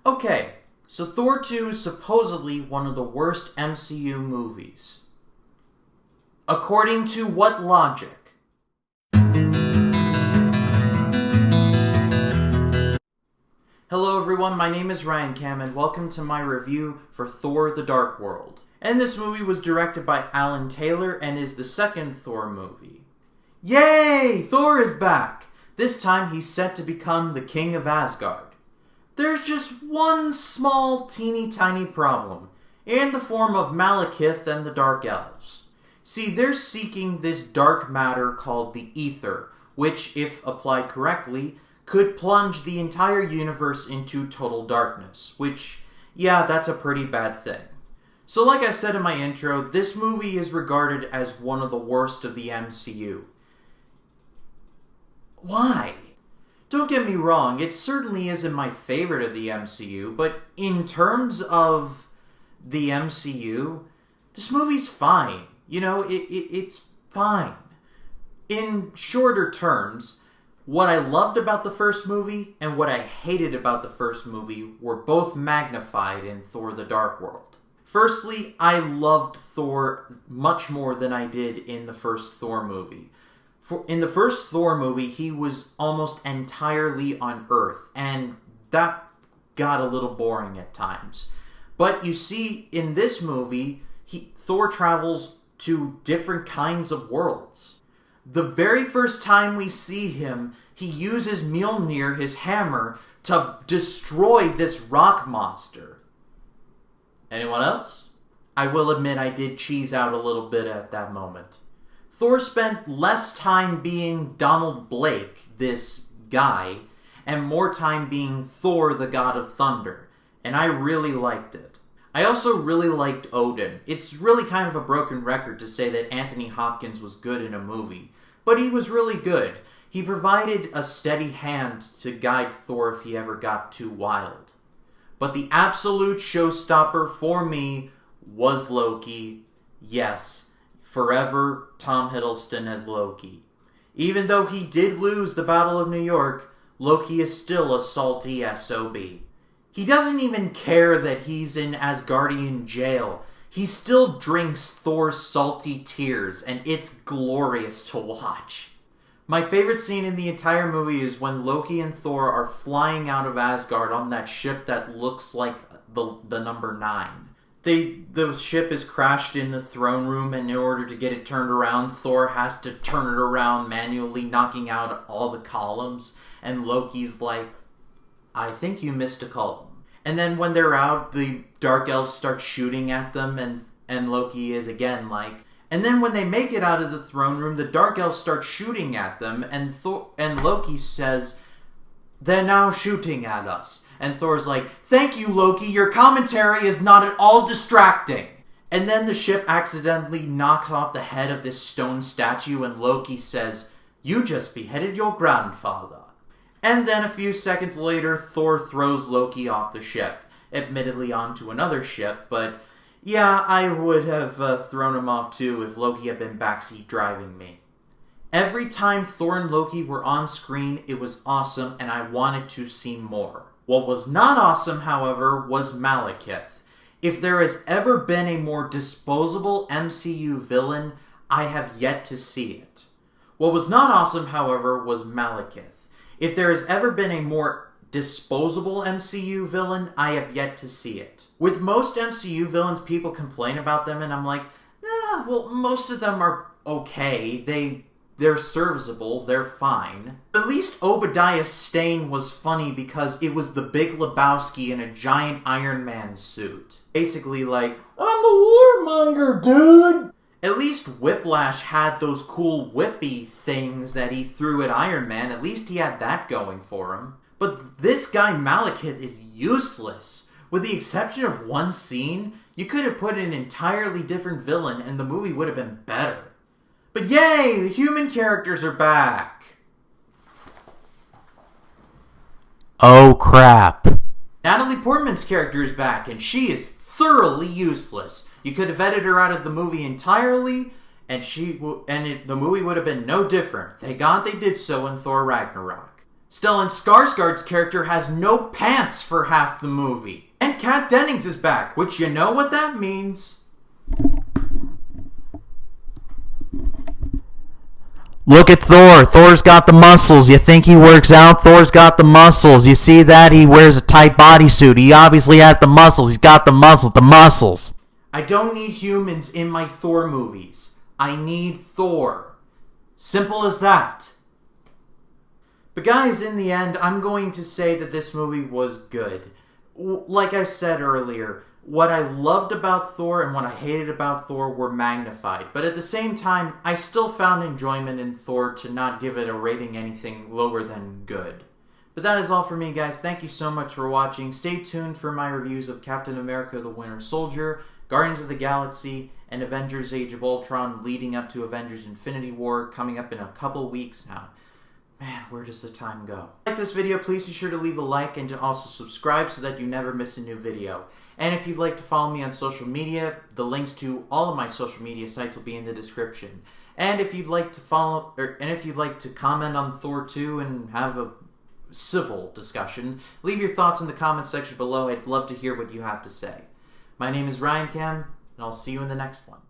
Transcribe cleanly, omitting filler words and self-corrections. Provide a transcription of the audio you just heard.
Okay, so Thor 2 is supposedly one of the worst MCU movies. According to what logic? Hello everyone, my name is Ryan Cam and welcome to my review for Thor the Dark World. And this movie was directed by Alan Taylor and is the second Thor movie. Yay! Thor is back! This time he's set to become the King of Asgard. There's just one small, teeny tiny problem, in the form of Malekith and the Dark Elves. See, they're seeking this dark matter called the Ether, which, if applied correctly, could plunge the entire universe into total darkness, which, yeah, that's a pretty bad thing. So like I said in my intro, this movie is regarded as one of the worst of the MCU. Why? Don't get me wrong, it certainly isn't my favorite of the MCU, but in terms of the MCU, this movie's fine. You know, it's fine. In shorter terms, what I loved about the first movie and what I hated about the first movie were both magnified in Thor the Dark World. Firstly, I loved Thor much more than I did in the first Thor movie. In the first Thor movie, he was almost entirely on Earth, and that got a little boring at times. But you see, in this movie, Thor travels to different kinds of worlds. The very first time we see him, he uses Mjolnir, his hammer, to destroy this rock monster. Anyone else? I will admit I did cheese out a little bit at that moment. Thor spent less time being Donald Blake, this guy, and more time being Thor, the God of Thunder, and I really liked it. I also really liked Odin. It's really kind of a broken record to say that Anthony Hopkins was good in a movie, but he was really good. He provided a steady hand to guide Thor if he ever got too wild. But the absolute showstopper for me was Loki. Yes. Forever, Tom Hiddleston as Loki. Even though he did lose the Battle of New York, Loki is still a salty SOB. He doesn't even care that he's in Asgardian jail. He still drinks Thor's salty tears, and it's glorious to watch. My favorite scene in the entire movie is when Loki and Thor are flying out of Asgard on that ship that looks like the number 9. The ship is crashed in the throne room, and in order to get it turned around, Thor has to turn it around manually, knocking out all the columns, and Loki's like, I think you missed a column. And then when they're out, the Dark Elves start shooting at them, and Loki is again like... And then when they make it out of the throne room, the Dark Elves start shooting at them, and Loki says, they're now shooting at us. And Thor's like, thank you, Loki, your commentary is not at all distracting. And then the ship accidentally knocks off the head of this stone statue, and Loki says, you just beheaded your grandfather. And then a few seconds later, Thor throws Loki off the ship, admittedly onto another ship, but yeah, I would have thrown him off too if Loki had been backseat driving me. Every time Thor and Loki were on screen, it was awesome, and I wanted to see more. What was not awesome, however, was Malekith. If there has ever been a more disposable MCU villain, I have yet to see it. What was not awesome, however, was Malekith. If there has ever been a more disposable MCU villain, I have yet to see it. With most MCU villains, people complain about them, and I'm like, well, most of them are okay. They're serviceable, they're fine. At least Obadiah Stane was funny because it was the Big Lebowski in a giant Iron Man suit. Basically like, I'm the warmonger, dude! At least Whiplash had those cool whippy things that he threw at Iron Man. At least he had that going for him. But this guy Malekith is useless. With the exception of one scene, you could have put an entirely different villain and the movie would have been better. But yay! The human characters are back! Oh crap. Natalie Portman's character is back, and she is thoroughly useless. You could have edited her out of the movie entirely, and the movie would have been no different. Thank God they did so in Thor Ragnarok. Stellan Skarsgård's character has no pants for half the movie. And Kat Dennings is back, which you know what that means. Look at Thor. Thor's got the muscles. You think he works out? Thor's got the muscles. You see that? He wears a tight bodysuit. He obviously has the muscles. He's got the muscles. The muscles. I don't need humans in my Thor movies. I need Thor. Simple as that. But guys, in the end, I'm going to say that this movie was good. Like I said earlier, what I loved about Thor and what I hated about Thor were magnified. But at the same time, I still found enjoyment in Thor to not give it a rating anything lower than good. But that is all for me, guys. Thank you so much for watching. Stay tuned for my reviews of Captain America the Winter Soldier, Guardians of the Galaxy, and Avengers Age of Ultron leading up to Avengers Infinity War coming up in a couple weeks now. Man, where does the time go? If you like this video, please be sure to leave a like and to also subscribe so that you never miss a new video. And if you'd like to follow me on social media, the links to all of my social media sites will be in the description. And if you'd like to comment on Thor 2 and have a civil discussion, leave your thoughts in the comment section below. I'd love to hear what you have to say. My name is Ryan Cam, and I'll see you in the next one.